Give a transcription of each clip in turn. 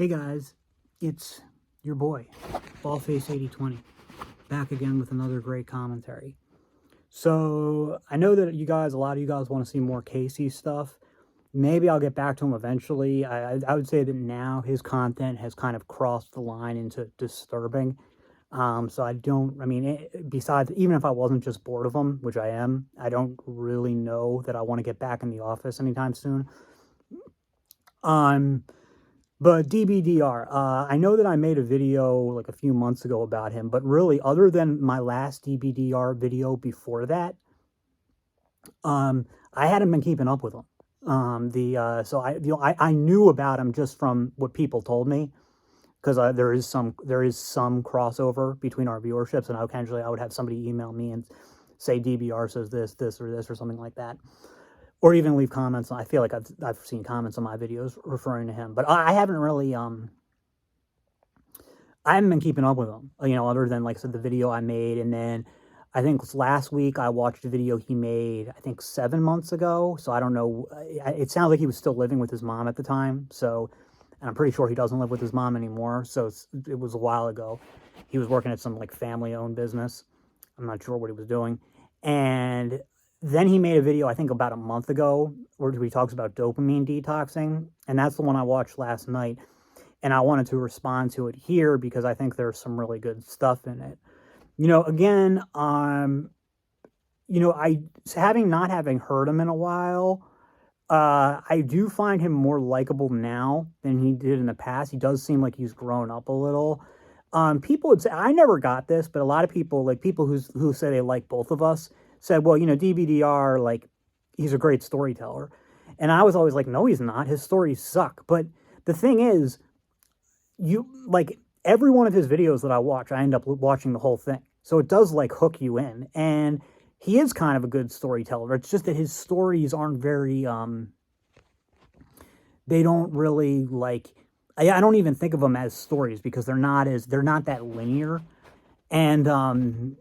Hey guys, it's your boy, Ballface8020, back again with another great commentary. So, I know that a lot of you guys want to see more Casey stuff. Maybe I'll get back to him eventually. I would say that now his content has kind of crossed the line into disturbing. So besides, even if I wasn't just bored of him, which I am, I don't really know that I want to get back in the office anytime soon. But Dbdr, I know that I made a video like a few months ago about him, but really, other than my last Dbdr video before that, I hadn't been keeping up with him. I knew about him just from what people told me, because there is some crossover between our viewerships, and occasionally I would have somebody email me and say DBR says this or something like that. Or even leave comments. I feel like I've seen comments on my videos referring to him, but I haven't really I haven't been keeping up with him. Other than, like I said, the video I made, and then I think last week I watched a video he made, I think 7 months ago. So I don't know. It sounds like he was still living with his mom at the time. So, and I'm pretty sure he doesn't live with his mom anymore. So it was a while ago. He was working at some like family-owned business. I'm not sure what he was doing, and then he made a video, I think about a month ago, where he talks about dopamine detoxing, and that's the one I watched last night, and I wanted to respond to it here because I think there's some really good stuff in it. Again, not having heard him in a while, I do find him more likable now than he did in the past. He does seem like he's grown up a little. People would say, I never got this, but a lot of people, like people who say they like both of us, said, well, Dbdr, like, he's a great storyteller. And I was always like, no, he's not. His stories suck. But the thing is, every one of his videos that I watch, I end up watching the whole thing. So it does, like, hook you in. And he is kind of a good storyteller. It's just that his stories aren't very, they don't really, like, I don't even think of them as stories because they're not that linear. And,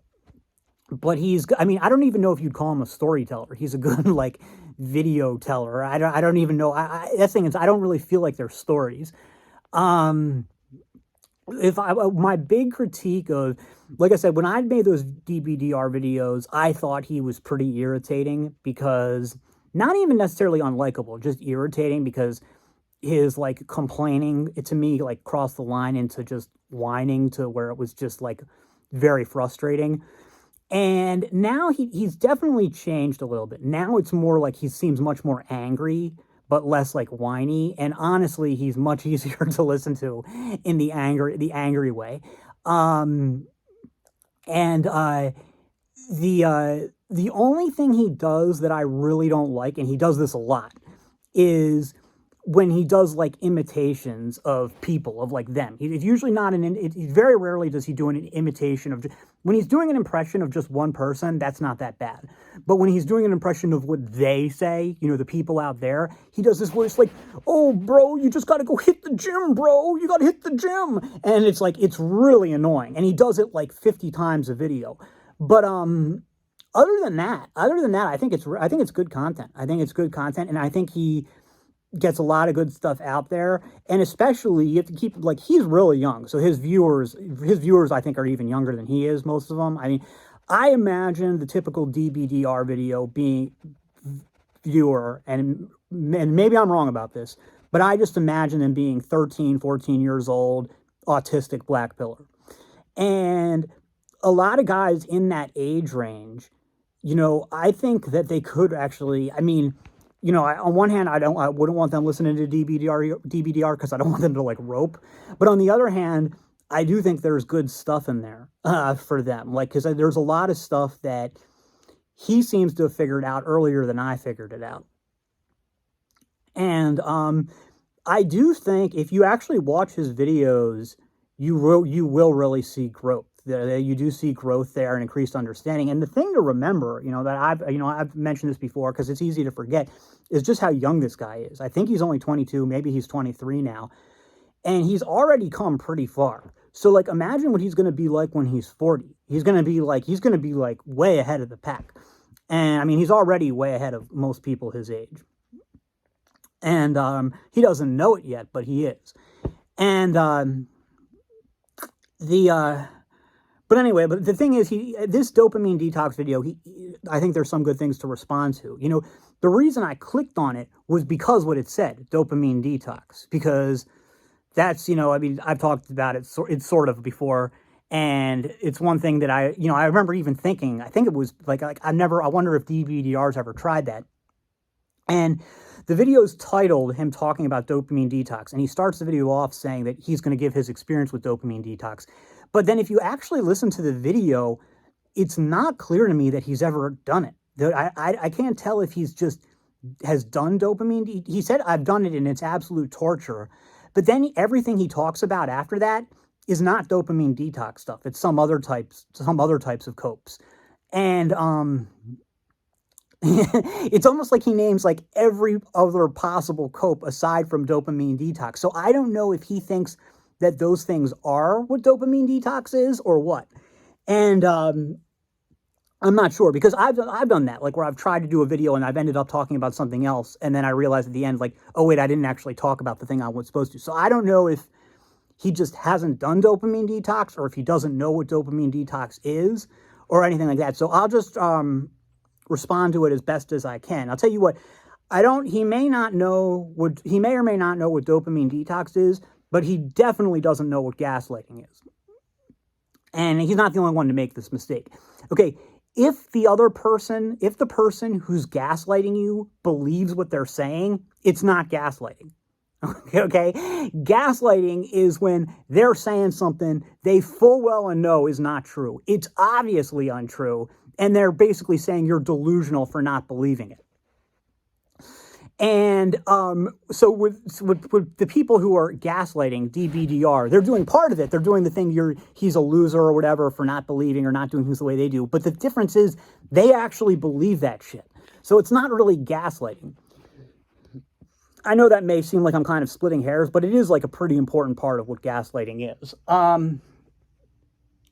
but I don't even know if you'd call him a storyteller. He's a good, like, video teller. I don't even know. That thing is, I don't really feel like they're stories. My big critique of, like I said, when I made those Dbdr videos, I thought he was pretty irritating because, not even necessarily unlikable, just irritating because his, like, complaining, to me, like, crossed the line into just whining to where it was just, like, very frustrating. And now he's definitely changed a little bit. Now it's more like he seems much more angry, but less like whiny. And honestly, he's much easier to listen to in the angry way. The only thing he does that I really don't like, and he does this a lot, is when he does, like, imitations of people, of, like, them. It's usually not very rarely does he do an imitation of, when he's doing an impression of just one person, that's not that bad. But when he's doing an impression of what they say, the people out there, he does this where it's like, oh, bro, you just got to go hit the gym, bro. You got to hit the gym. And it's like, it's really annoying. And he does it like 50 times a video. But, other than that, I think it's good content. I think it's good content. And I think he gets a lot of good stuff out there, and especially you have to keep, like, he's really young, so his viewers I think are even younger than he is, most of them. I mean, I imagine the typical Dbdr video being viewer, and maybe I'm wrong about this, but I just imagine them being 13, 14 years old, autistic black pillar. And a lot of guys in that age range, I think that they could actually, on one hand, I wouldn't want them listening to Dbdr because I don't want them to, like, rope. But on the other hand, I do think there's good stuff in there for them. Like, because there's a lot of stuff that he seems to have figured out earlier than I figured it out. And I do think if you actually watch his videos, you will really see growth. You do see growth there and increased understanding. And the thing to remember, that I've mentioned this before because it's easy to forget, is just how young this guy is. I think he's only 22, maybe he's 23 now, and he's already come pretty far. So, like, imagine what he's going to be like when he's 40. He's going to be like way ahead of the pack. And I mean, he's already way ahead of most people his age. And he doesn't know it yet, but he is. And but anyway, but the thing is, this dopamine detox video, I think there's some good things to respond to. You know, the reason I clicked on it was because what it said, dopamine detox, because that's, you know, I mean, I've talked about it, it's sort of before, and it's one thing that I remember even thinking, I think it was like I wonder if Dbdr's ever tried that. And the video is titled him talking about dopamine detox, and he starts the video off saying that he's going to give his experience with dopamine detox. But then if you actually listen to the video, it's not clear to me that he's ever done it. I can't tell if he's just has done dopamine. He said, I've done it and it's absolute torture. But then everything he talks about after that is not dopamine detox stuff. It's some other types of copes. And it's almost like he names like every other possible cope aside from dopamine detox. So I don't know if he thinks that those things are what dopamine detox is or what. And I'm not sure, because I've done that, like where I've tried to do a video and I've ended up talking about something else, and then I realized at the end, like, oh wait, I didn't actually talk about the thing I was supposed to. So I don't know if he just hasn't done dopamine detox, or if he doesn't know what dopamine detox is, or anything like that. So I'll just respond to it as best as I can. I'll tell you what, he may or may not know what dopamine detox is, but he definitely doesn't know what gaslighting is. And he's not the only one to make this mistake. Okay, if the person who's gaslighting you believes what they're saying, it's not gaslighting. Okay? Gaslighting is when they're saying something they full well and know is not true. It's obviously untrue, and they're basically saying you're delusional for not believing it. And so with the people who are gaslighting, Dbdr, they're doing part of it. They're doing the thing, he's a loser or whatever for not believing or not doing things the way they do. But the difference is they actually believe that shit. So it's not really gaslighting. I know that may seem like I'm kind of splitting hairs, but it is like a pretty important part of what gaslighting is.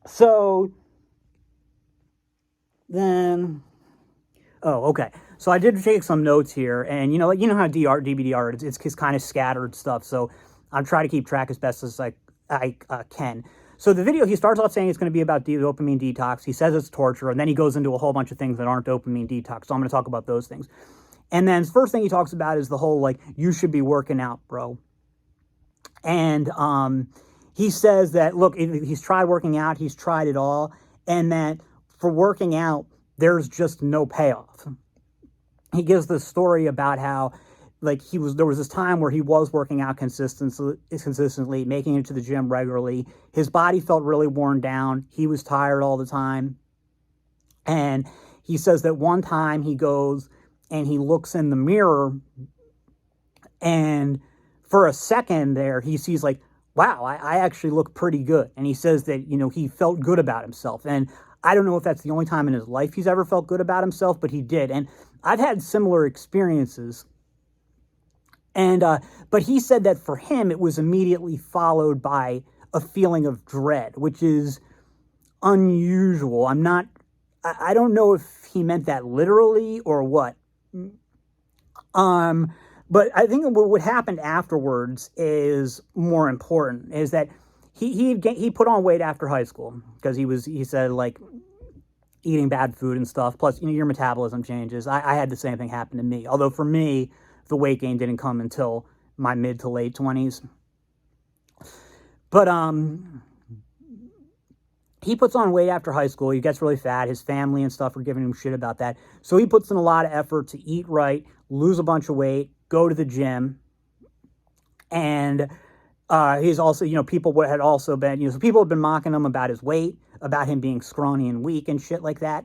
So then, okay. So I did take some notes here, and you know how Dbdr it's kind of scattered stuff. So I'm trying to keep track as best as I can. So the video, he starts off saying it's going to be about dopamine detox. He says it's torture, and then he goes into a whole bunch of things that aren't dopamine detox. So I'm going to talk about those things. And then the first thing he talks about is the whole, like, you should be working out, bro. And he says that, look, he's tried working out, he's tried it all, and that for working out, there's just no payoff. He gives this story about how, like, there was this time where he was working out consistently, making it to the gym regularly. His body felt really worn down. He was tired all the time. And he says that one time he goes and he looks in the mirror, and for a second there, he sees, like, wow, I actually look pretty good. And he says that, he felt good about himself. And I don't know if that's the only time in his life he's ever felt good about himself, but he did. And I've had similar experiences. And but he said that for him, it was immediately followed by a feeling of dread, which is unusual. I don't know if he meant that literally or what. But I think what happened afterwards is more important, is that he put on weight after high school because he said, like, eating bad food and stuff. Plus, your metabolism changes. I had the same thing happen to me. Although for me, the weight gain didn't come until my mid to late 20s. But he puts on weight after high school. He gets really fat. His family and stuff are giving him shit about that. So he puts in a lot of effort to eat right, lose a bunch of weight, go to the gym. And he's also, people had also been, so people had been mocking him about his weight, about him being scrawny and weak and shit like that.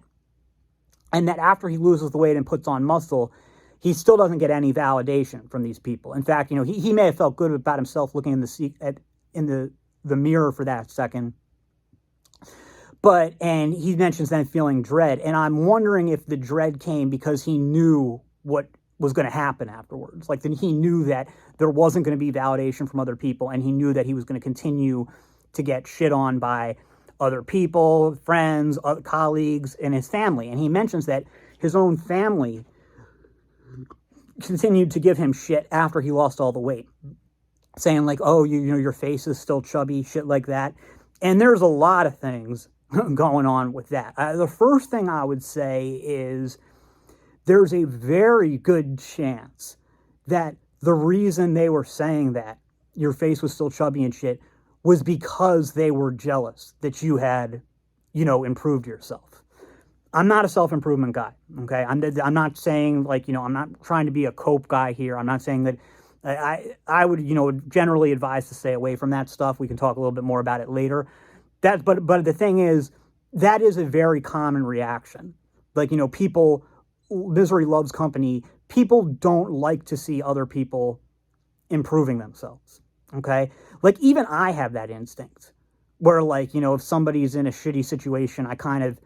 And that after he loses the weight and puts on muscle, he still doesn't get any validation from these people. In fact, he may have felt good about himself looking in the mirror for that second. And he mentions then feeling dread. And I'm wondering if the dread came because he knew what was going to happen afterwards. Like, then he knew that there wasn't going to be validation from other people, and he knew that he was going to continue to get shit on by other people, friends, other colleagues, and his family. And he mentions that his own family continued to give him shit after he lost all the weight. saying like, oh, you know, your face is still chubby, shit like that. And there's a lot of things going on with that. The first thing I would say is there's a very good chance that the reason they were saying that your face was still chubby and shit was because they were jealous that you had, you know, improved yourself. I'm not a self-improvement guy, okay? I'm not saying, like, you know, I'm not trying to be a cope guy here. I'm not saying that I would, you know, generally advise to stay away from that stuff. We can talk a little bit more about it later. But the thing is, that is a very common reaction. Like, you know, people, misery loves company. People don't like to see other people improving themselves, okay? Like, even I have that instinct where, like, you know, if somebody's in a shitty situation, I kind of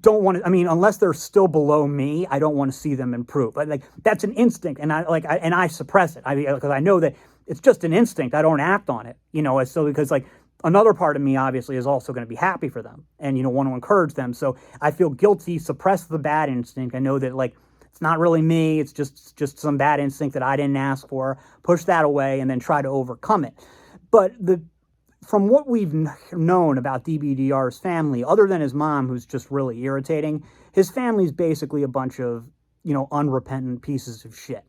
don't want to, I mean, unless they're still below me, I don't want to see them improve. But like, that's an instinct, and I suppress it. Because I know that it's just an instinct. I don't act on it, you know. So because like another part of me obviously is also going to be happy for them and, you know, want to encourage them. So I feel guilty, suppress the bad instinct. I know that like it's not really me. It's just some bad instinct that I didn't ask for. Push that away and then try to overcome it. But from what we've known about Dbdr's family, other than his mom, who's just really irritating, his family's basically a bunch of, you know, unrepentant pieces of shit.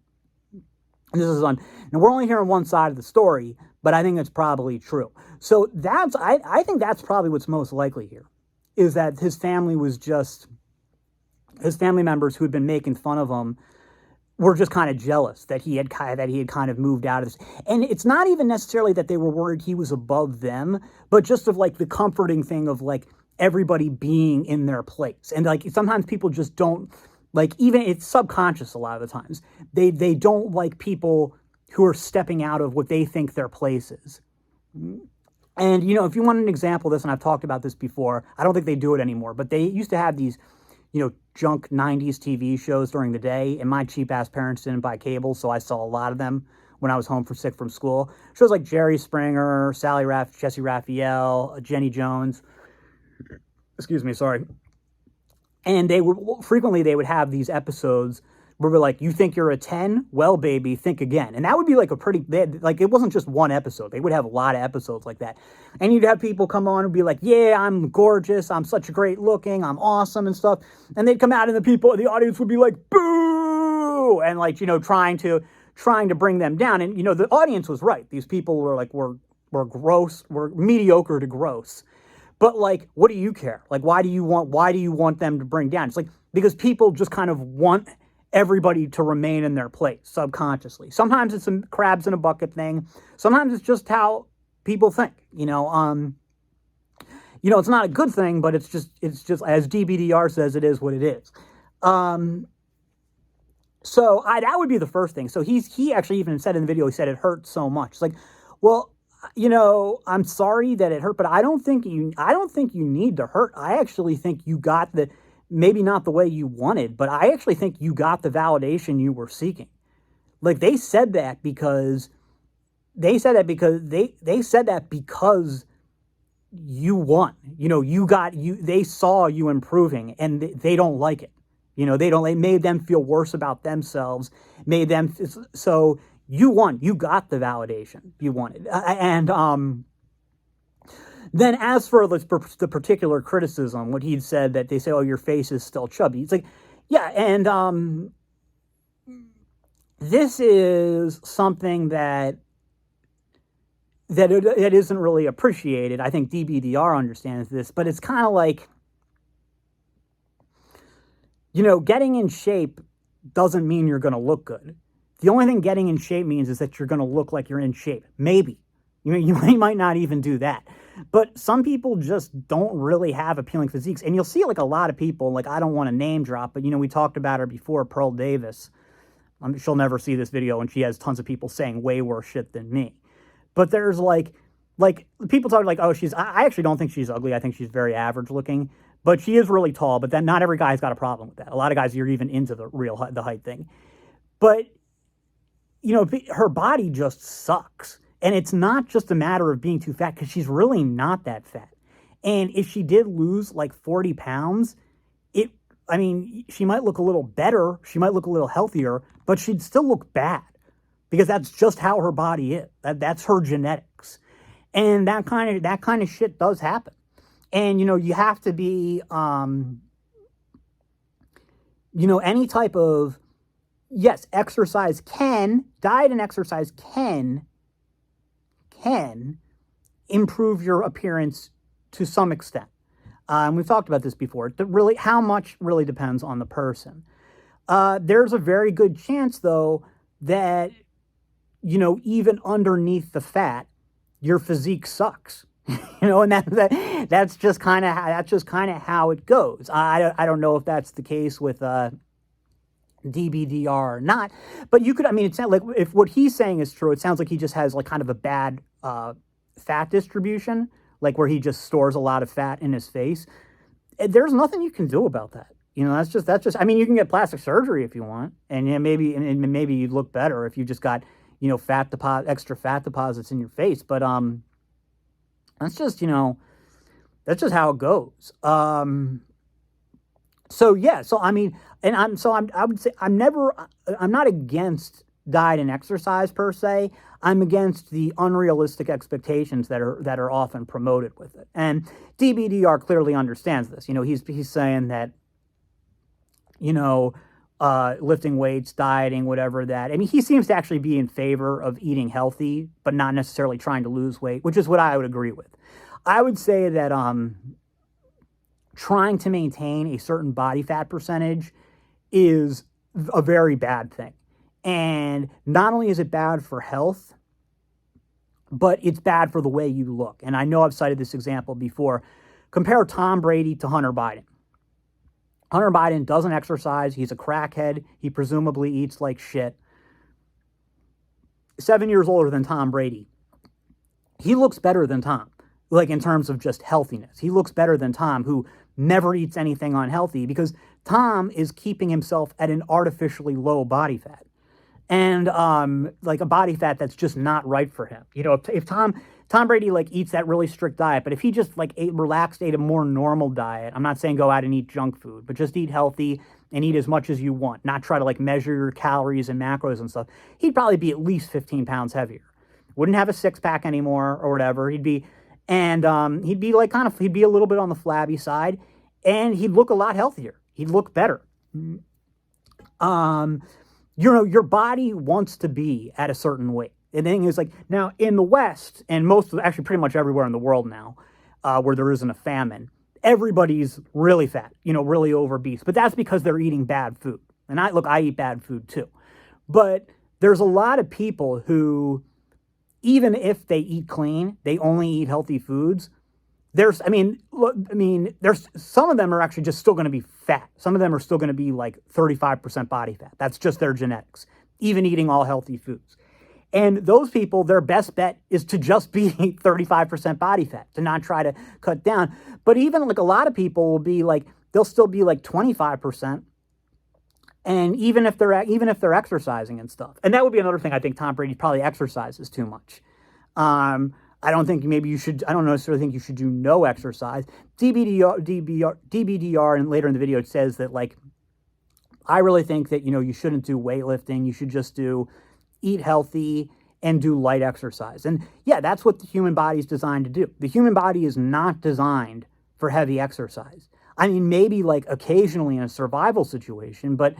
And this is now we're only hearing one side of the story, but I think it's probably true. So I think that's probably what's most likely here, is that his family was just, his family members who had been making fun of him were just kind of jealous that he had kind of moved out of this. And it's not even necessarily that they were worried he was above them, but just of like the comforting thing of like everybody being in their place. And like sometimes people just don't, like, even it's subconscious a lot of the times. They don't like people who are stepping out of what they think their place is. And, you know, if you want an example of this, and I've talked about this before, I don't think they do it anymore, but they used to have these, you know, junk 90s TV shows during the day, and my cheap-ass parents didn't buy cable, so I saw a lot of them when I was home sick from school. Shows like Jerry Springer, Jesse Raphael, Jenny Jones. Excuse me, sorry. And they would have these episodes where we're like, you think you're a 10? Well, baby, think again. And that would be like like, it wasn't just one episode. They would have a lot of episodes like that. And you'd have people come on and be like, yeah, I'm gorgeous. I'm such a great looking. I'm awesome and stuff. And they'd come out and the audience would be like, boo! And like, you know, trying to bring them down. And, you know, the audience was right. These people were like, were gross, were mediocre to gross. But like, what do you care? Like, why do you want them to bring down? It's like, because people just kind of want everybody to remain in their place subconsciously. Sometimes it's a crabs in a bucket thing. Sometimes it's just how people think, you know, it's not a good thing, but it's just as Dbdr says, it is what it is. So that would be the first thing. So he actually even said in the video, he said it hurt so much. It's like, well, you know, I'm sorry that it hurt, but I don't think you need to hurt. I actually think you got maybe not the way you wanted, but I actually think you got the validation you were seeking. Like they said that because they said that because you won. You know, they saw you improving and they don't like it. You know, it made them feel worse about themselves, so you won. You got the validation you wanted. And then as for the particular criticism, what he'd said, that they say, oh, your face is still chubby. It's like, yeah, and this is something that it isn't really appreciated. I think Dbdr understands this, but it's kind of like, you know, getting in shape doesn't mean you're going to look good. The only thing getting in shape means is that you're going to look like you're in shape. Maybe. You might not even do that. But some people just don't really have appealing physiques. And you'll see like a lot of people, like I don't want to name drop, but, you know, we talked about her before, Pearl Davis. She'll never see this video, and she has tons of people saying way worse shit than me. But there's like people talk like, oh, I actually don't think she's ugly. I think she's very average looking. But she is really tall, but then not every guy's got a problem with that. A lot of guys are even into the height thing. But, you know, her body just sucks. And it's not just a matter of being too fat, because she's really not that fat. And if she did lose like 40 pounds, she might look a little better. She might look a little healthier, but she'd still look bad. because that's just how her body is. That's her genetics. And that kind of shit does happen. And you have to be any type of, yes, diet and exercise can improve your appearance to some extent. And we've talked about this before. How much really depends on the person. There's a very good chance, though, that even underneath the fat, your physique sucks. And that's just kind of how it goes. I don't know if that's the case with Dbdr or not, but you could. I mean, it's not like, if what he's saying is true, it sounds like he just has like kind of a bad fat distribution, like where he just stores a lot of fat in his face. There's nothing you can do about that. That's just. I mean, you can get plastic surgery if you want, and maybe you'd look better if you just got extra fat deposits in your face. But that's just how it goes. So yeah, so I mean, I would say I'm not against diet and exercise per se. I'm against the unrealistic expectations that are often promoted with it. And Dbdr clearly understands this. He's saying that, lifting weights, dieting, whatever that. I mean, he seems to actually be in favor of eating healthy, but not necessarily trying to lose weight, which is what I would agree with. I would say that trying to maintain a certain body fat percentage is a very bad thing. And not only is it bad for health, but it's bad for the way you look. And I know I've cited this example before. Compare Tom Brady to Hunter Biden. Hunter Biden doesn't exercise. He's a crackhead. He presumably eats like shit. 7 years older than Tom Brady. He looks better than Tom, like in terms of just healthiness. He looks better than Tom, who never eats anything unhealthy, because Tom is keeping himself at an artificially low body fat. And like a body fat that's just not right for him. If Tom Brady like eats that really strict diet, but if he just like ate a more normal diet, I'm not saying go out and eat junk food, but just eat healthy and eat as much as you want, not try to like measure your calories and macros and stuff, he'd probably be at least 15 pounds heavier. Wouldn't have a six pack anymore or whatever. He'd be a little bit on the flabby side, and he'd look a lot healthier. He'd look better. Your body wants to be at a certain weight. And the thing is, like, now in the West, and actually pretty much everywhere in the world now, where there isn't a famine, everybody's really fat, really obese. But that's because they're eating bad food. And I eat bad food too. But there's a lot of people who, even if they eat clean, they only eat healthy foods. There's some of them are actually just still going to be fat. Some of them are still going to be like 35% body fat. That's just their genetics, even eating all healthy foods. And those people, their best bet is to just be 35% body fat, to not try to cut down. But even like a lot of people will be like, they'll still be like 25%. And even if they're exercising and stuff. And that would be another thing. I think Tom Brady probably exercises too much. I don't necessarily think you should do no exercise. Dbdr, and later in the video, it says that, like, I really think that, you shouldn't do weightlifting. You should just eat healthy and do light exercise. And yeah, that's what the human body is designed to do. The human body is not designed for heavy exercise. I mean, maybe like occasionally in a survival situation, but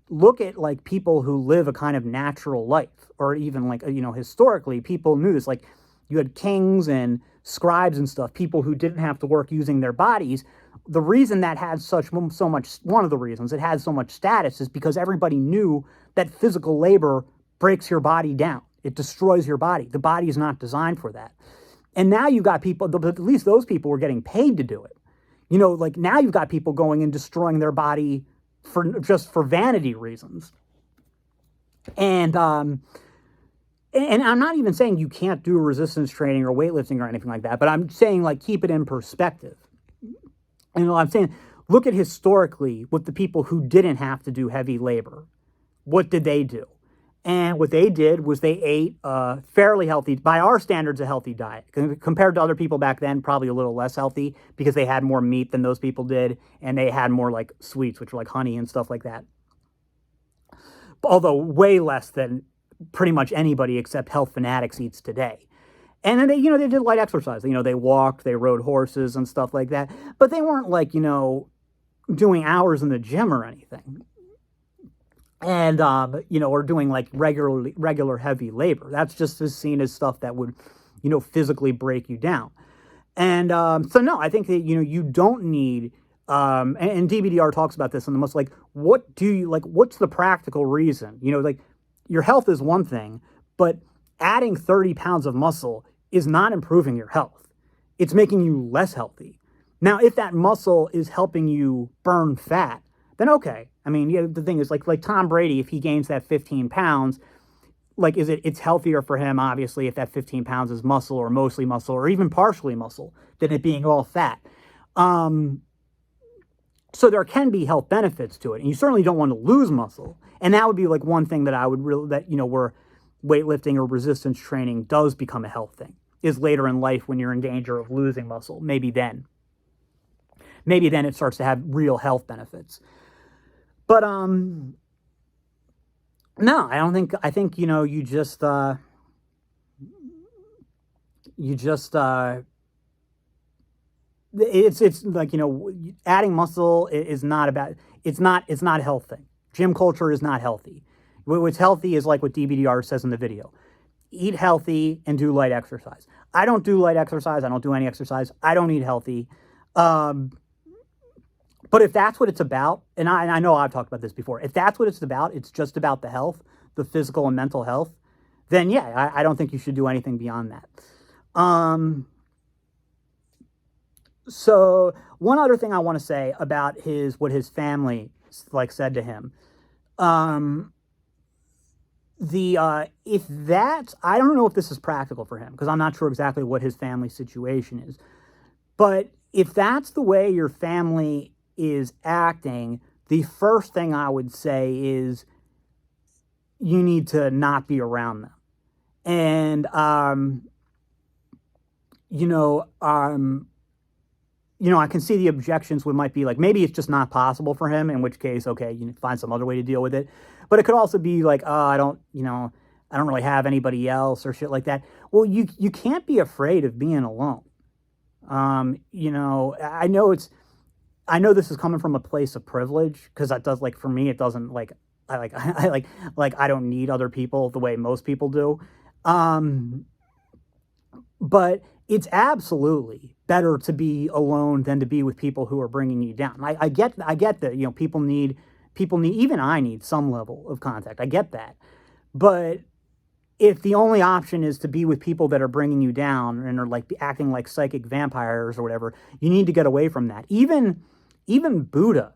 look at like people who live a kind of natural life, or even like, historically people knew this, like you had kings and scribes and stuff, people who didn't have to work using their bodies. The reason that had one of the reasons it had so much status is because everybody knew that physical labor breaks your body down. It destroys your body. The body is not designed for that. And now you've got people, but at least those people were getting paid to do it. Like now you've got people going and destroying their body for vanity reasons. And I'm not even saying you can't do resistance training or weightlifting or anything like that, but I'm saying, like, keep it in perspective. I'm saying, look at historically with the people who didn't have to do heavy labor. What did they do? And what they did was they ate a fairly healthy, by our standards, a healthy diet. Compared to other people back then, probably a little less healthy because they had more meat than those people did, and they had more like sweets, which were like honey and stuff like that. Although way less than pretty much anybody except health fanatics eats today. And then they did light exercise. They walked, they rode horses and stuff like that. But they weren't like, doing hours in the gym or anything. And, or doing like regular heavy labor. That's just seen as stuff that would, physically break you down. And so, no, I think that, you don't need, and Dbdr talks about this in the most, like, what's the practical reason? Like, your health is one thing, but adding 30 pounds of muscle is not improving your health. It's making you less healthy. Now, if that muscle is helping you burn fat, then okay. I mean, the thing is, like Tom Brady, if he gains that 15 pounds, like, it's healthier for him, obviously, if that 15 pounds is muscle or mostly muscle or even partially muscle than it being all fat. So there can be health benefits to it, and you certainly don't want to lose muscle. And that would be like one thing that I would really, where weightlifting or resistance training does become a health thing, is later in life when you're in danger of losing muscle. Maybe then it starts to have real health benefits. But no, I don't think. I think you just it's like adding muscle is not about. It's not a health thing. Gym culture is not healthy. What's healthy is like what Dbdr says in the video: eat healthy and do light exercise. I don't do light exercise. I don't do any exercise. I don't eat healthy. But if that's what it's about, and I know I've talked about this before, if that's what it's about, it's just about the health, the physical and mental health, then yeah, I don't think you should do anything beyond that. So one other thing I want to say about what his family said to him, if that, I don't know if this is practical for him because I'm not sure exactly what his family situation is, but if that's the way your family is acting, the first thing I would say is you need to not be around them. And, I can see the objections might be like, maybe it's just not possible for him, in which case, okay, you find some other way to deal with it. But it could also be like, oh, I don't really have anybody else or shit like that. Well, you can't be afraid of being alone. I know this is coming from a place of privilege because that does, for me, it doesn't I don't need other people the way most people do. But it's absolutely better to be alone than to be with people who are bringing you down. I get that, people need, even I need some level of contact. I get that. But if the only option is to be with people that are bringing you down and are acting like psychic vampires or whatever, you need to get away from that. Even Buddha,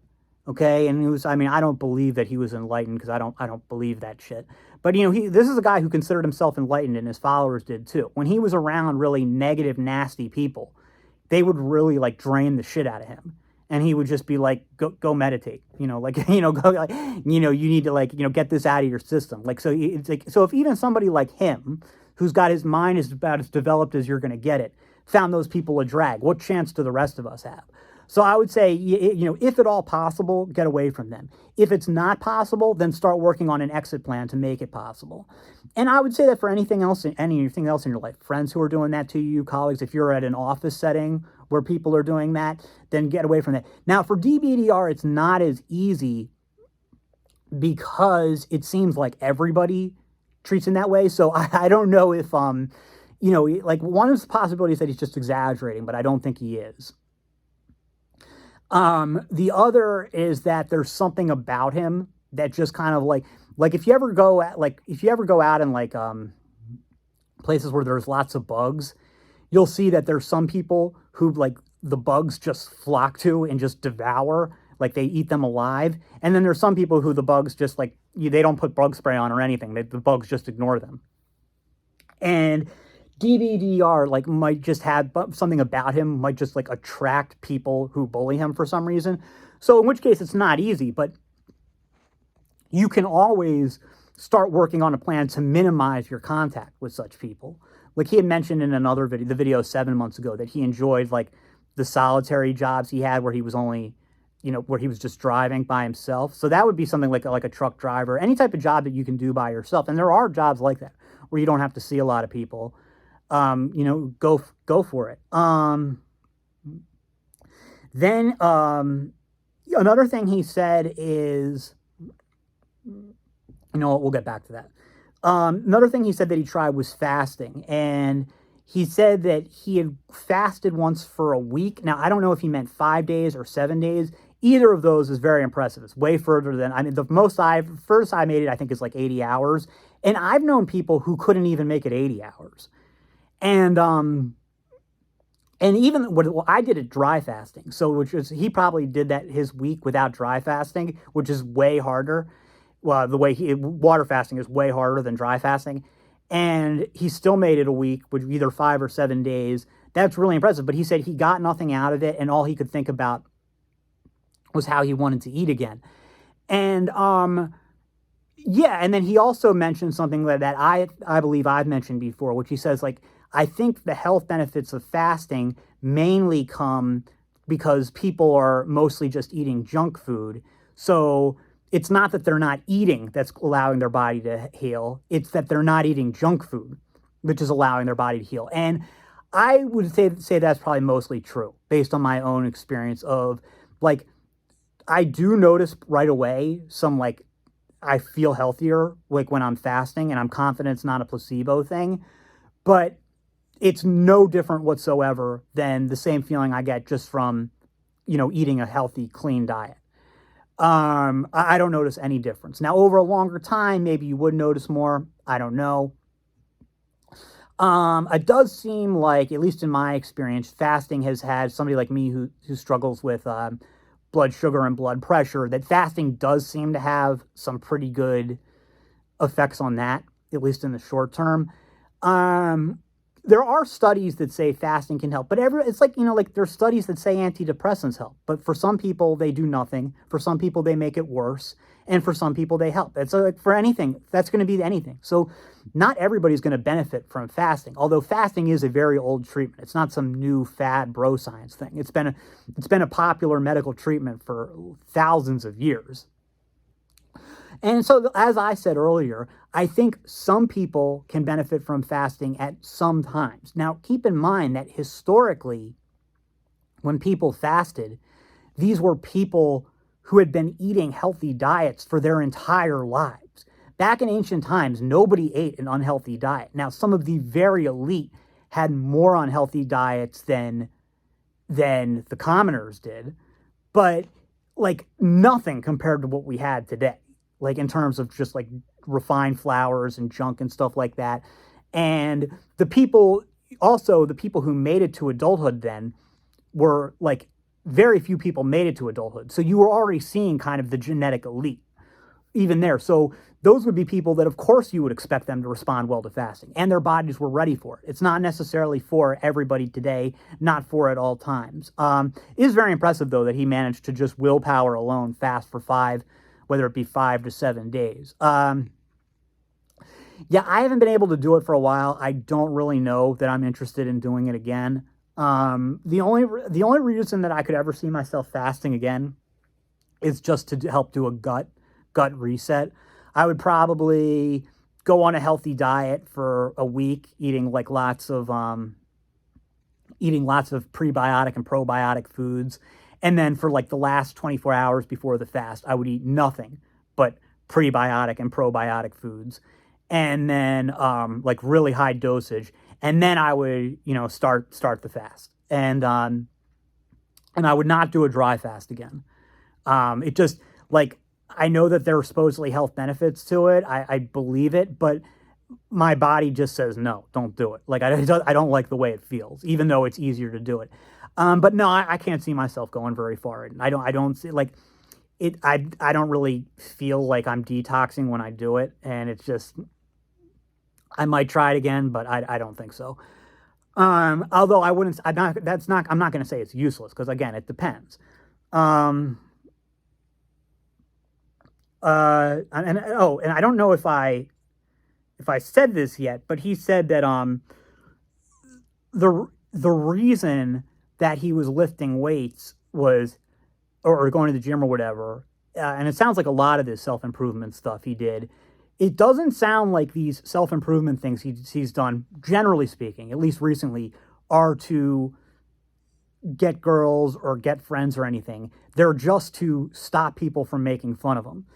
okay, and I don't believe that he was enlightened because I don't believe that shit. But this is a guy who considered himself enlightened, and his followers did too. When he was around really negative, nasty people, they would really drain the shit out of him, and he would just be like, go meditate, you need to get this out of your system. So if even somebody like him, who's got his mind is about as developed as you're going to get it, found those people a drag, what chance do the rest of us have? So I would say, if at all possible, get away from them. If it's not possible, then start working on an exit plan to make it possible. And I would say that for anything else in your life, friends who are doing that to you, colleagues, if you're at an office setting where people are doing that, then get away from that. Now, for Dbdr, it's not as easy because it seems like everybody treats him that way. So I don't know if, one of the possibilities that he's just exaggerating, but I don't think he is. The other is that there's something about him that just kind of if you ever go out in places where there's lots of bugs, you'll see that there's some people who the bugs just flock to and just devour, they eat them alive. And then there's some people who the bugs just they don't put bug spray on or anything. The bugs just ignore them. And Dbdr might just have something about him, might just attract people who bully him for some reason. So in which case it's not easy, but you can always start working on a plan to minimize your contact with such people. He had mentioned in another video, the video 7 months ago, that he enjoyed the solitary jobs he had where he was only where he was just driving by himself. So that would be something like a truck driver, any type of job that you can do by yourself. And there are jobs like that where you don't have to see a lot of people. Go for it. Then another thing he said is, we'll get back to that. Another thing he said that he tried was fasting, and he said that he had fasted once for a week. Now, I don't know if he meant 5 days or 7 days. Either of those is very impressive. It's way further than, the furthest I made it, I think, is like 80 hours. And I've known people who couldn't even make it 80 hours. And even what I did it dry fasting. So, which is, he probably did that his week without dry fasting, which is way harder. Well, water fasting is way harder than dry fasting. And he still made it a week, which either 5 or 7 days. That's really impressive. But he said he got nothing out of it, and all he could think about was how he wanted to eat again. And yeah, and then he also mentioned something that I believe I've mentioned before, which he says, like, I think the health benefits of fasting mainly come because people are mostly just eating junk food. So it's not that they're not eating that's allowing their body to heal. It's that they're not eating junk food, which is allowing their body to heal. And I would say that's probably mostly true based on my own experience of, like, I do notice right away some, like, I feel healthier, like, when I'm fasting, and I'm confident it's not a placebo thing. But it's no different whatsoever than the same feeling I get just from, eating a healthy, clean diet. I don't notice any difference. Now, over a longer time, maybe you would notice more. I don't know. It does seem like, at least in my experience, fasting has had somebody like me who struggles with blood sugar and blood pressure, that fasting does seem to have some pretty good effects on that, at least in the short term. There are studies that say fasting can help, but it's like, there's studies that say antidepressants help, but for some people they do nothing. For some people they make it worse, and for some people they help. It's like for anything, that's going to be anything. So not everybody's going to benefit from fasting, although fasting is a very old treatment. It's not some new fad bro science thing. It's been a popular medical treatment for thousands of years. And so, as I said earlier, I think some people can benefit from fasting at some times. Now, keep in mind that historically, when people fasted, these were people who had been eating healthy diets for their entire lives. Back in ancient times, nobody ate an unhealthy diet. Now, some of the very elite had more unhealthy diets than the commoners did, but like nothing compared to what we had today. Like in terms of just like refined flours and junk and stuff like that. And the people who made it to adulthood then were like, very few people made it to adulthood. So you were already seeing kind of the genetic elite even there. So those would be people that, of course, you would expect them to respond well to fasting, and their bodies were ready for it. It's not necessarily for everybody today, not for at all times. It is very impressive, though, that he managed to just willpower alone fast for 5, whether it be 5 to 7 days. Yeah, I haven't been able to do it for a while. I don't really know that I'm interested in doing it again. The only reason that I could ever see myself fasting again is just to help do a gut reset. I would probably go on a healthy diet for a week, eating lots of prebiotic and probiotic foods. And then for like the last 24 hours before the fast, I would eat nothing but prebiotic and probiotic foods. And then like really high dosage. And then I would, start the fast. And I would not do a dry fast again. It just, like, I know that there are supposedly health benefits to it. I believe it, but my body just says, no, don't do it. Like, I don't like the way it feels, even though it's easier to do it. But no, I can't see myself going very far. I don't see, like, it. I don't really feel like I'm detoxing when I do it. And it's just, I might try it again, but I don't think so. Although I'm not going to say it's useless, because again, it depends. And I don't know if I said this yet, but he said that the reason that he was lifting weights was or going to the gym or whatever, and it sounds like a lot of this self-improvement stuff he did, it doesn't sound like these self-improvement things he's done, generally speaking, at least recently, are to get girls or get friends or anything. They're just to stop people from making fun of him.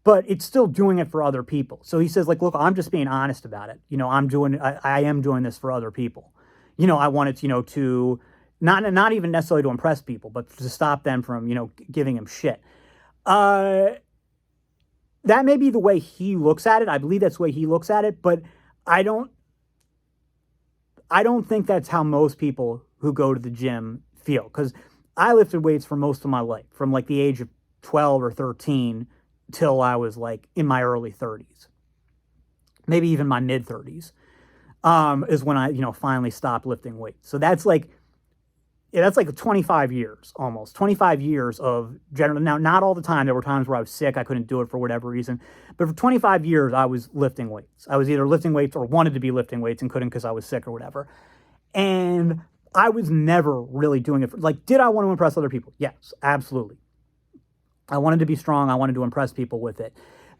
But it's still doing it for other people. So he says, like, look, I'm just being honest about it. I am doing this for other people. I wanted, to not even necessarily to impress people, but to stop them from, giving him shit. That may be the way he looks at it. I believe that's the way he looks at it, but I don't think that's how most people who go to the gym feel. Because I lifted weights for most of my life, from like the age of 12 or 13 till I was like in my early 30s, maybe even my mid 30s, is when I, finally stopped lifting weights. So that's like 25 years, almost 25 years of general. Now, not all the time. There were times where I was sick. I couldn't do it for whatever reason. But for 25 years, I was lifting weights. I was either lifting weights or wanted to be lifting weights and couldn't because I was sick or whatever. And I was never really doing it did I want to impress other people? Yes, absolutely. I wanted to be strong. I wanted to impress people with it.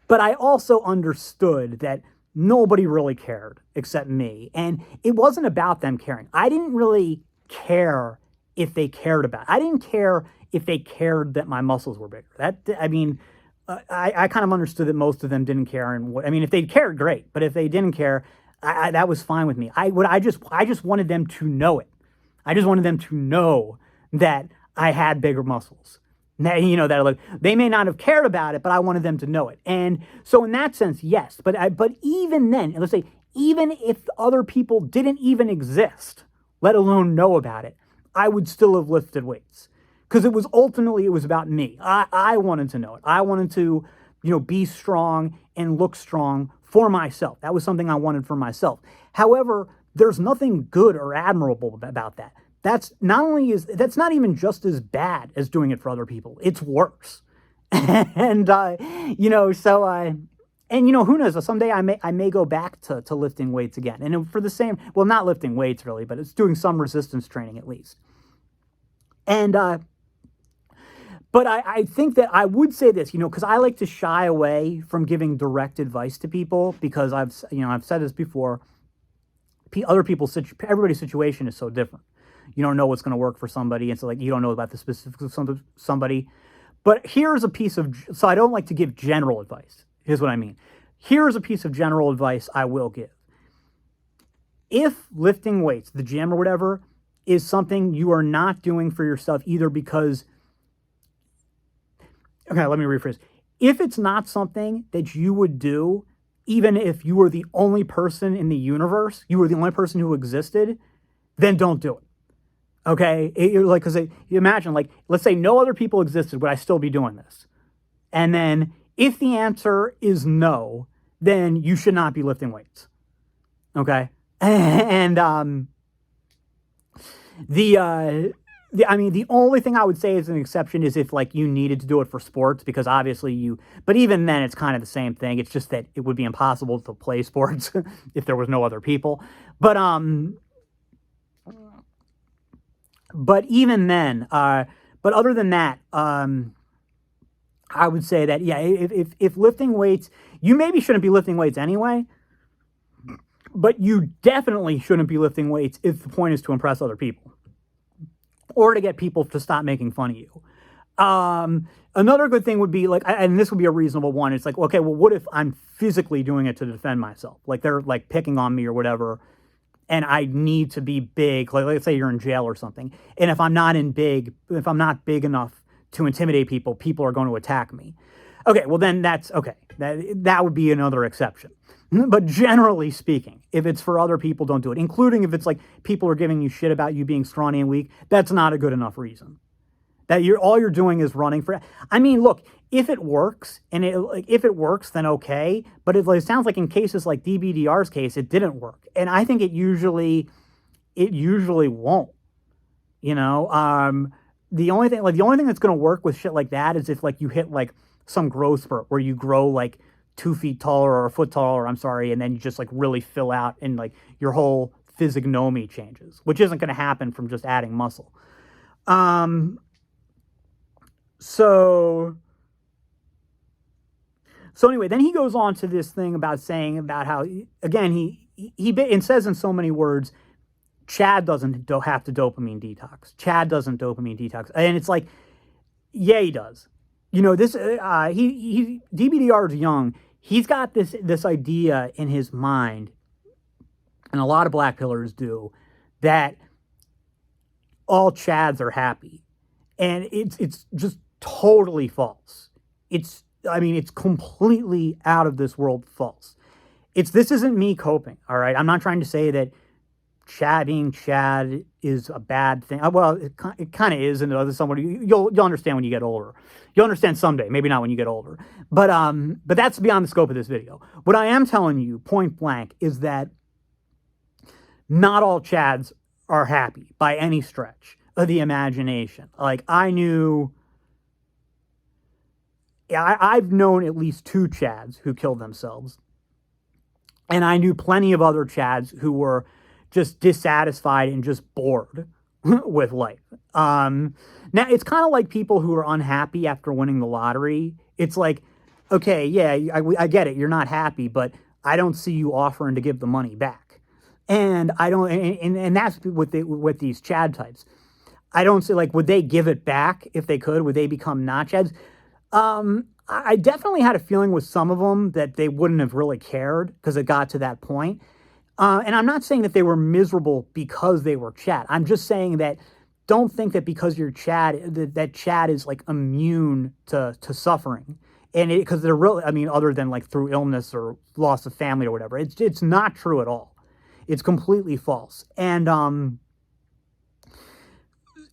But I also understood that nobody really cared except me. And it wasn't about them caring. I didn't really care if they cared about it. I didn't care if they cared that my muscles were bigger. I kind of understood that most of them didn't care. And if they cared, great. But if they didn't care, that was fine with me. I just wanted them to know it. I just wanted them to know that I had bigger muscles. That they may not have cared about it, but I wanted them to know it. And so in that sense, yes. But even then, let's say, even if other people didn't even exist, let alone know about it, I would still have lifted weights. Because it was about me. I wanted to know it. I wanted to, be strong and look strong for myself. That was something I wanted for myself. However, there's nothing good or admirable about that. That's not even just as bad as doing it for other people. It's worse. And who knows? Someday I may go back to lifting weights again, and for the same, well, not lifting weights really, but it's doing some resistance training at least. And but I think that I would say this, because I like to shy away from giving direct advice to people because I've said this before. Everybody's situation is so different. You don't know what's going to work for somebody, and so you don't know about the specifics of somebody. But so I don't like to give general advice. Here's what I mean. Here's a piece of general advice I will give. If lifting weights, the gym or whatever, is something you are not doing for yourself either because, okay, let me rephrase. If it's not something that you would do, even if you were the only person in the universe, you were the only person who existed, then don't do it. Okay, because you imagine, let's say no other people existed, would I still be doing this? And then if the answer is no, then you should not be lifting weights. Okay, and the only thing I would say is an exception is if you needed to do it for sports, because obviously but even then it's kind of the same thing. It's just that it would be impossible to play sports if there was no other people. But even then, but other than that, I would say that, yeah, if lifting weights, you maybe shouldn't be lifting weights anyway, but you definitely shouldn't be lifting weights if the point is to impress other people or to get people to stop making fun of you. Another good thing would be and this would be a reasonable one. It's okay, well, what if I'm physically doing it to defend myself? They're picking on me or whatever, and I need to be big. Let's say you're in jail or something. And if I'm not big enough to intimidate people, people are going to attack me. Okay, well then that's okay. That would be another exception. But generally speaking, if it's for other people, don't do it. Including if it's people are giving you shit about you being scrawny and weak, that's not a good enough reason. That all you're doing is running for. Look, if it works, if it works, then okay. But it sounds like in cases like Dbdr's case, it didn't work, and I think it usually won't. The only thing that's going to work with shit like that is if you hit some growth spurt where you grow 2 feet taller or a foot taller. I'm sorry, and then you just really fill out and your whole physiognomy changes, which isn't going to happen from just adding muscle. So anyway, then he goes on to this thing about saying about how, again, he says in so many words, Chad doesn't have to dopamine detox. Chad doesn't dopamine detox. And it's like, yeah, he does. You know, this, Dbdr is young. He's got this idea in his mind, and a lot of black pillars do, that all Chads are happy. And it's just totally false. It's completely out of this world false. This isn't me coping, all right? I'm not trying to say that being Chad is a bad thing. Well, it kind of is, and somebody you'll understand when you get older. You'll understand someday, maybe not when you get older. But that's beyond the scope of this video. What I am telling you, point blank, is that not all Chads are happy by any stretch of the imagination. Like, I've known at least 2 Chads who killed themselves. And I knew plenty of other Chads who were just dissatisfied and just bored with life. Now, it's kind of like people who are unhappy after winning the lottery. It's like, okay, yeah, I get it. You're not happy, but I don't see you offering to give the money back. And I don't, and that's with these Chad types. I don't see, like, would they give it back if they could? Would they become not Chads? I definitely had a feeling with some of them that they wouldn't have really cared because it got to that point. And I'm not saying that they were miserable because they were Chad. I'm just saying that don't think that because you're Chad, that Chad is like immune to suffering. And because they're really, other than like through illness or loss of family or whatever, it's not true at all. It's completely false. And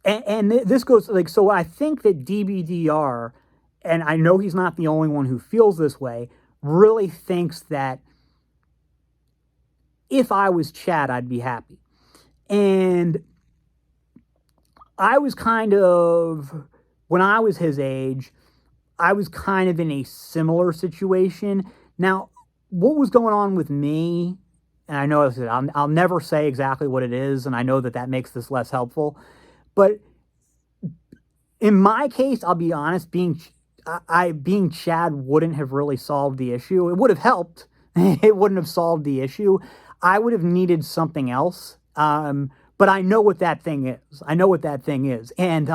this goes like, so I think that Dbdr, and I know he's not the only one who feels this way, really thinks that if I was Chad, I'd be happy. And I was kind of, when I was his age, I was kind of in a similar situation. Now, what was going on with me, and I know I'll never say exactly what it is, and I know that makes this less helpful, but in my case, I'll be honest, being Chad wouldn't have really solved the issue. It would have helped. It wouldn't have solved the issue. I would have needed something else. But I know what that thing is. And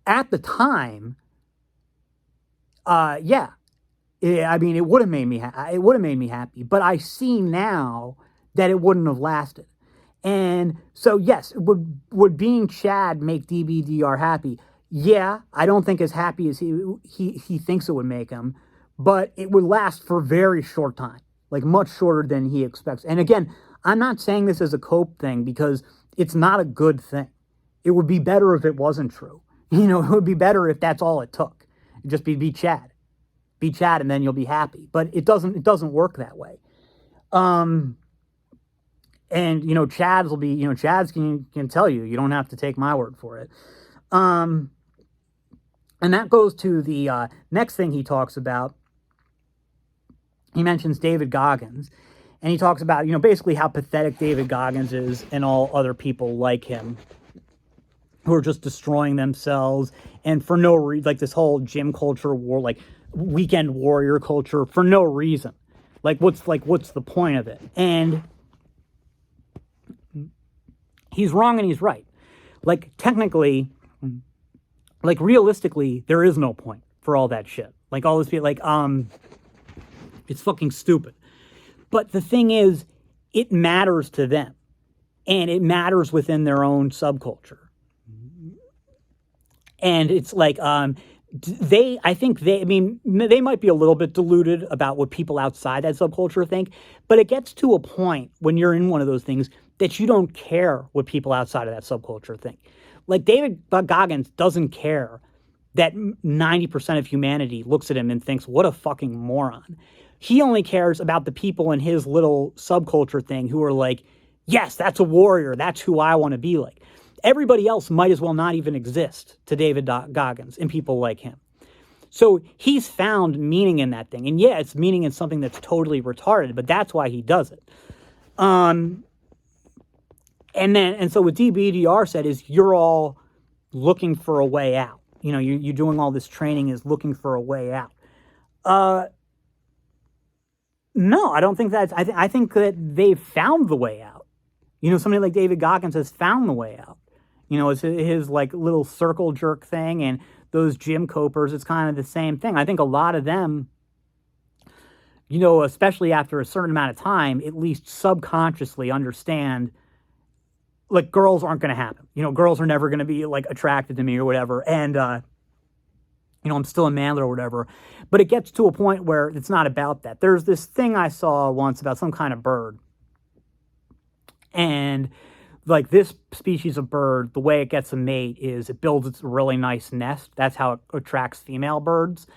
at the time, it would have made me happy. But I see now that it wouldn't have lasted. And so, yes, would being Chad make Dbdr happy? Yeah, I don't think as happy as he thinks it would make him, but it would last for a very short time, like much shorter than he expects. And again, I'm not saying this as a cope thing because it's not a good thing. It would be better if it wasn't true. It would be better if that's all it took. Just be Chad. Be Chad and then you'll be happy. But it doesn't work that way. And, Chads will be, Chads can tell you don't have to take my word for it. And that goes to the next thing he talks about. He mentions David Goggins. And he talks about, basically how pathetic David Goggins is and all other people like him who are just destroying themselves. And for no reason, like this whole gym culture war, like weekend warrior culture, for no reason. What's the point of it? And he's wrong and he's right. Technically, realistically, there is no point for all that shit. All this people, it's fucking stupid. But the thing is, it matters to them. And it matters within their own subculture. And it's they might be a little bit deluded about what people outside that subculture think, but it gets to a point when you're in one of those things that you don't care what people outside of that subculture think. David Goggins doesn't care that 90% of humanity looks at him and thinks, what a fucking moron. He only cares about the people in his little subculture thing who are like, yes, that's a warrior. That's who I want to be like. Everybody else might as well not even exist to David Goggins and people like him. So he's found meaning in that thing. And yeah, it's meaning in something that's totally retarded, but that's why he does it. And so what Dbdr said is you're all looking for a way out. You know, you're doing all this training is looking for a way out. No, I don't think that's. I think that they've found the way out. You know, somebody like David Goggins has found the way out. You know, it's his like little circle jerk thing, and those gym copers. It's kind of the same thing. I think a lot of them, you know, especially after a certain amount of time, at least subconsciously understand, like, girls aren't going to happen. You know, girls are never going to be like attracted to me or whatever, and you know, I'm still a man or whatever. But it gets to a point where it's not about that. There's this thing I saw once about some kind of bird. And like this species of bird, the way it gets a mate is it builds its really nice nest. That's how it attracts female birds.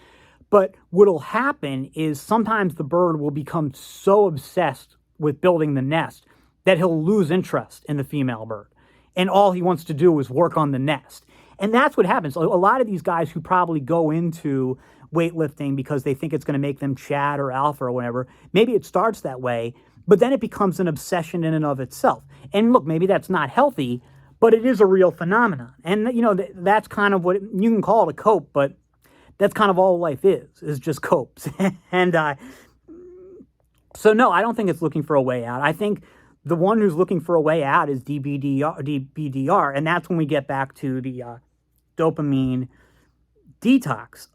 But what'll happen is sometimes the bird will become so obsessed with building the nest that he'll lose interest in the female bird. And all he wants to do is work on the nest. And that's what happens. A lot of these guys who probably go into weightlifting because they think it's going to make them Chad or alpha or whatever, maybe it starts that way, but then it becomes an obsession in and of itself. And look, maybe that's not healthy, but it is a real phenomenon. And, you know, that's kind of what, you can call it a cope, but that's kind of all life is just copes. And so, no, I don't think it's looking for a way out. I think the one who's looking for a way out is Dbdr, and that's when we get back to the dopamine detox.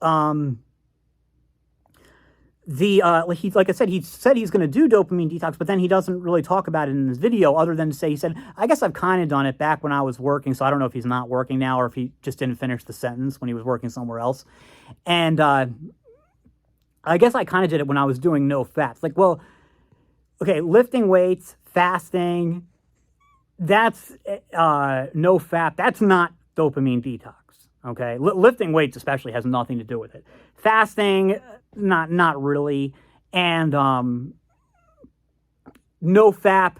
Like I said, he said he's going to do dopamine detox, but then he doesn't really talk about it in this video, other than to say, he said, I guess I've kind of done it back when I was working, so I don't know if he's not working now or if he just didn't finish the sentence when he was working somewhere else. And I guess I kind of did it when I was doing no fats. Like, well, okay, lifting weights, fasting, that's no fat. That's not dopamine detox, okay? Lifting weights especially has nothing to do with it. Fasting, not really. And no fap,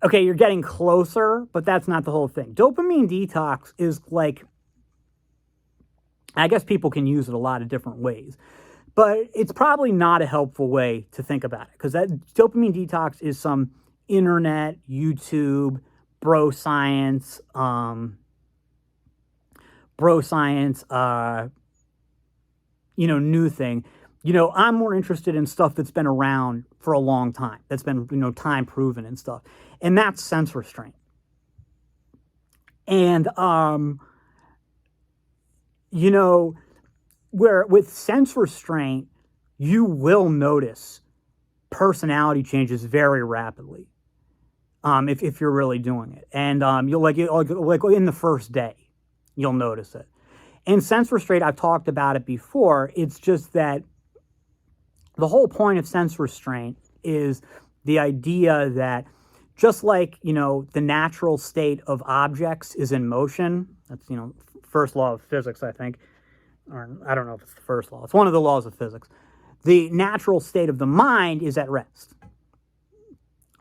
okay, you're getting closer, but that's not the whole thing. Dopamine detox is like, I guess people can use it a lot of different ways, but it's probably not a helpful way to think about it, because that dopamine detox is some internet, YouTube, bro science, you know, new thing. You know, I'm more interested in stuff that's been around for a long time, that's been, you know, time proven and stuff. And that's sense restraint. And, you know, where with sense restraint, you will notice personality changes very rapidly. If you're really doing it. And you'll like in the first day, you'll notice it. And sense restraint, I've talked about it before. It's just that the whole point of sense restraint is the idea that just like, you know, the natural state of objects is in motion. That's, you know, first law of physics, I think. Or I don't know if it's the first law. It's one of the laws of physics. The natural state of the mind is at rest.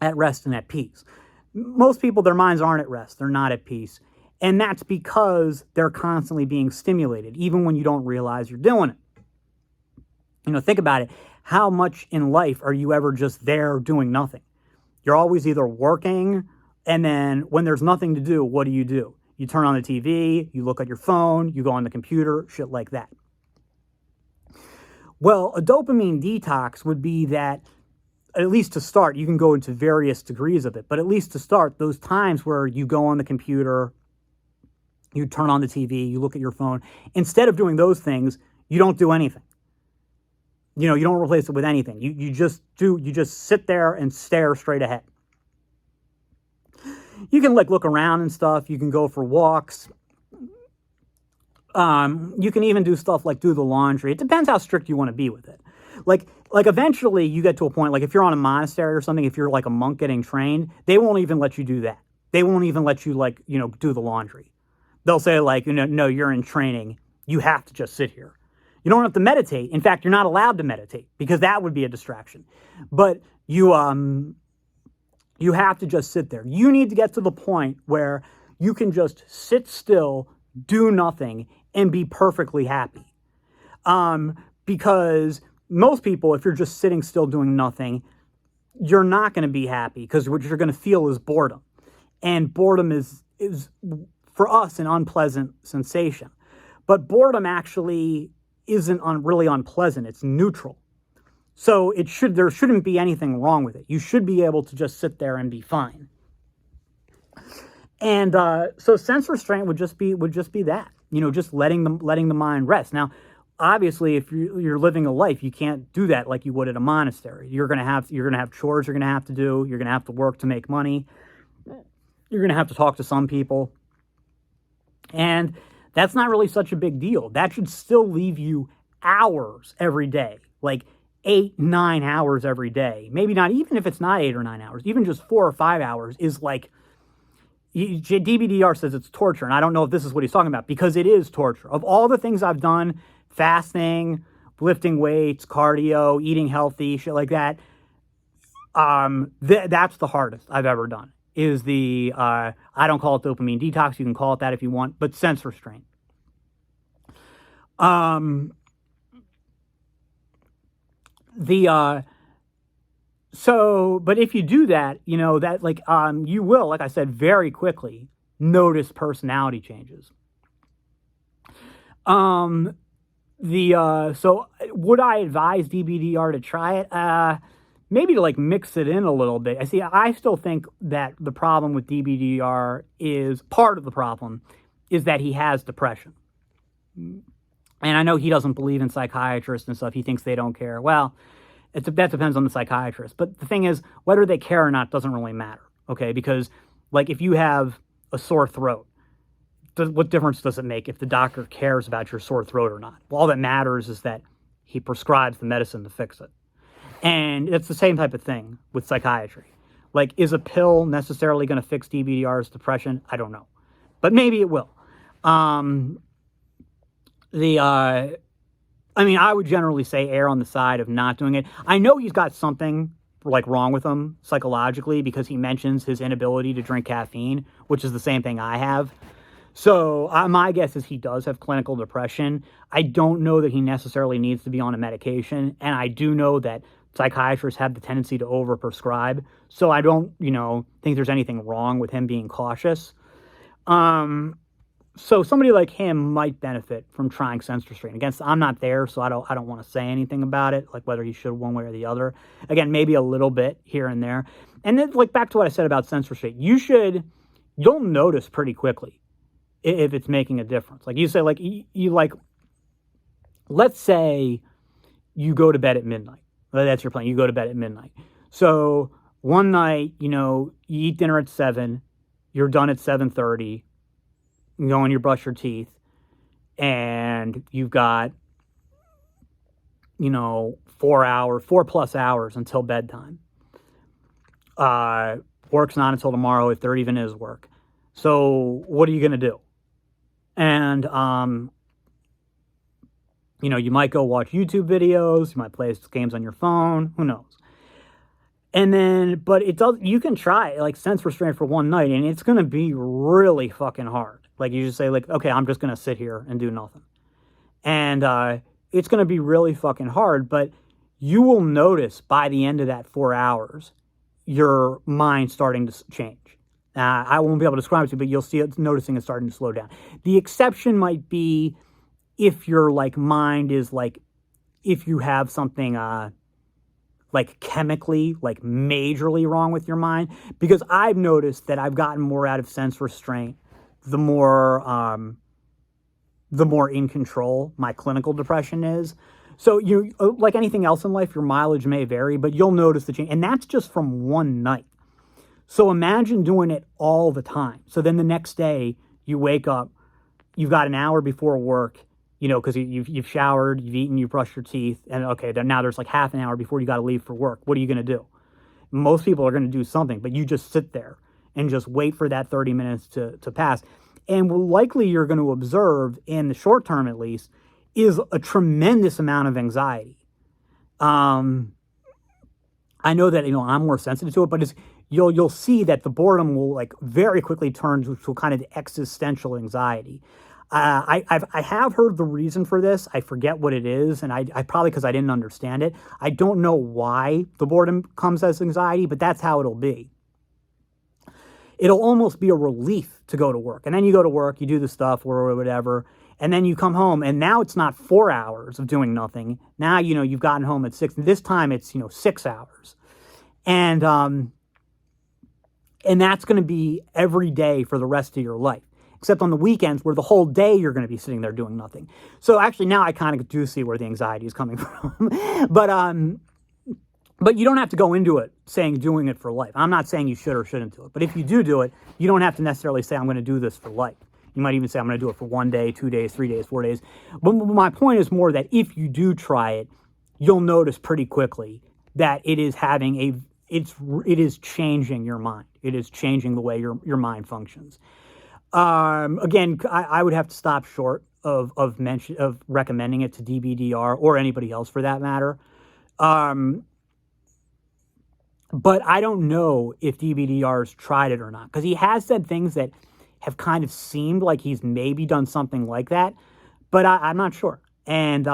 At rest and at peace. Most people, their minds aren't at rest. They're not at peace. And that's because they're constantly being stimulated, even when you don't realize you're doing it. You know, think about it. How much in life are you ever just there doing nothing? You're always either working, and then when there's nothing to do, what do? You turn on the TV, you look at your phone, you go on the computer, shit like that. Well, a dopamine detox would be that, at least to start, you can go into various degrees of it, but at least to start, those times where you go on the computer, you turn on the TV, you look at your phone, instead of doing those things, you don't do anything. You know, you don't replace it with anything. You just sit there and stare straight ahead. You can like look around and stuff. You can go for walks. You can even do stuff like do the laundry. It depends how strict you want to be with it. Like eventually you get to a point, like if you're on a monastery or something, if you're like a monk getting trained, they won't even let you do that. They won't even let you like, you know, do the laundry. They'll say like, you know, no, you're in training. You have to just sit here. You don't have to meditate. In fact, you're not allowed to meditate because that would be a distraction. But you have to just sit there. You need to get to the point where you can just sit still, do nothing, and be perfectly happy. Because most people, if you're just sitting still doing nothing, you're not going to be happy because what you're going to feel is boredom. And boredom is for us, an unpleasant sensation. But boredom actually isn't really unpleasant. It's neutral. So there shouldn't be anything wrong with it. You should be able to just sit there and be fine. And so sense restraint would just be that, just letting the mind rest. Now, obviously, if you're living a life, you can't do that like you would at a monastery. You're gonna have chores you're gonna have to do. You're gonna have to work to make money. You're gonna have to talk to some people, and that's not really such a big deal. That should still leave you hours every day, like 8-9 hours every day. Maybe not, even if it's not 8 or 9 hours, even just 4 or 5 hours is like. Dbdr says it's torture, and I don't know if this is what he's talking about, because it is torture. Of all the things I've done, fasting, lifting weights, cardio, eating healthy, shit like that, that's the hardest I've ever done, is the, I don't call it dopamine detox, you can call it that if you want, but sense restraint. But if you do that, you will, like I said, very quickly notice personality changes. So would I advise Dbdr to try it? Maybe to mix it in a little bit. I still think that the problem with Dbdr part of the problem is that he has depression. And I know he doesn't believe in psychiatrists and stuff. He thinks they don't care. Well, that depends on the psychiatrist. But the thing is, whether they care or not doesn't really matter, okay? Because, if you have a sore throat, what difference does it make if the doctor cares about your sore throat or not? Well, all that matters is that he prescribes the medicine to fix it. And it's the same type of thing with psychiatry. Is a pill necessarily going to fix Dbdr's depression? I don't know. But maybe it will. I would generally say err on the side of not doing it. I know he's got something wrong with him psychologically, because he mentions his inability to drink caffeine, which is the same thing I have. So my guess is he does have clinical depression. I don't know that he necessarily needs to be on a medication. And I do know that psychiatrists have the tendency to overprescribe. So I don't, think there's anything wrong with him being cautious. So somebody like him might benefit from trying sense restraint. Again, I'm not there, so I don't want to say anything about it, whether he should one way or the other. Again, maybe a little bit here and there. And then back to what I said about sense restraint, you'll notice pretty quickly if it's making a difference. You say, let's say you go to bed at midnight. That's your plan. You go to bed at midnight. So one night, you eat dinner at 7, you're done at 7:30. You go and you brush your teeth, and you've got, 4+ hours until bedtime. Work's not until tomorrow, if there even is work. So what are you going to do? And, you might go watch YouTube videos, you might play games on your phone, who knows? And then, but you can try sense restraint for one night, and it's going to be really fucking hard. You just say, okay, I'm just going to sit here and do nothing. And it's going to be really fucking hard, but you will notice by the end of that 4 hours, your mind starting to change. I won't be able to describe it to you, but you'll see it, noticing it starting to slow down. The exception might be if your mind is if you have something chemically, majorly wrong with your mind, because I've noticed that I've gotten more out of sense restraint the more in control my clinical depression is. So like anything else in life, your mileage may vary, but you'll notice the change. And that's just from one night. So imagine doing it all the time. So then the next day you wake up, you've got an hour before work, because you've showered, you've eaten, you've brushed your teeth, and okay, now there's half an hour before you got to leave for work. What are you going to do? Most people are going to do something, but you just sit there and just wait for that 30 minutes to pass. And likely you're going to observe, in the short term at least, is a tremendous amount of anxiety. I know that, I'm more sensitive to it, but you'll see that the boredom will very quickly turn to kind of existential anxiety. I have heard the reason for this. I forget what it is, and I probably, because I didn't understand it. I don't know why the boredom comes as anxiety, but that's how it'll be. it'll almost be a relief to go to work. And then you go to work, you do the stuff or whatever, and then you come home, and now it's not 4 hours of doing nothing. Now, you've gotten home at 6. This time it's, 6 hours. And that's going to be every day for the rest of your life, except on the weekends where the whole day you're going to be sitting there doing nothing. So actually now I kind of do see where the anxiety is coming from. But you don't have to go into it saying doing it for life. I'm not saying you should or shouldn't do it. But if you do it, you don't have to necessarily say, I'm going to do this for life. You might even say, I'm going to do it for 1 day, 2 days, 3 days, 4 days. But my point is more that if you do try it, you'll notice pretty quickly that it is it is changing your mind. It is changing the way your mind functions. Again, I would have to stop short of recommending it to Dbdr or anybody else for that matter. But I don't know if Dbdr's tried it or not, because he has said things that have kind of seemed like he's maybe done something like that, but I'm not sure. And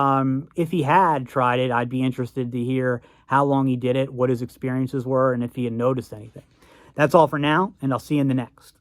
if he had tried it, I'd be interested to hear how long he did it, what his experiences were, and if he had noticed anything. That's all for now, and I'll see you in the next.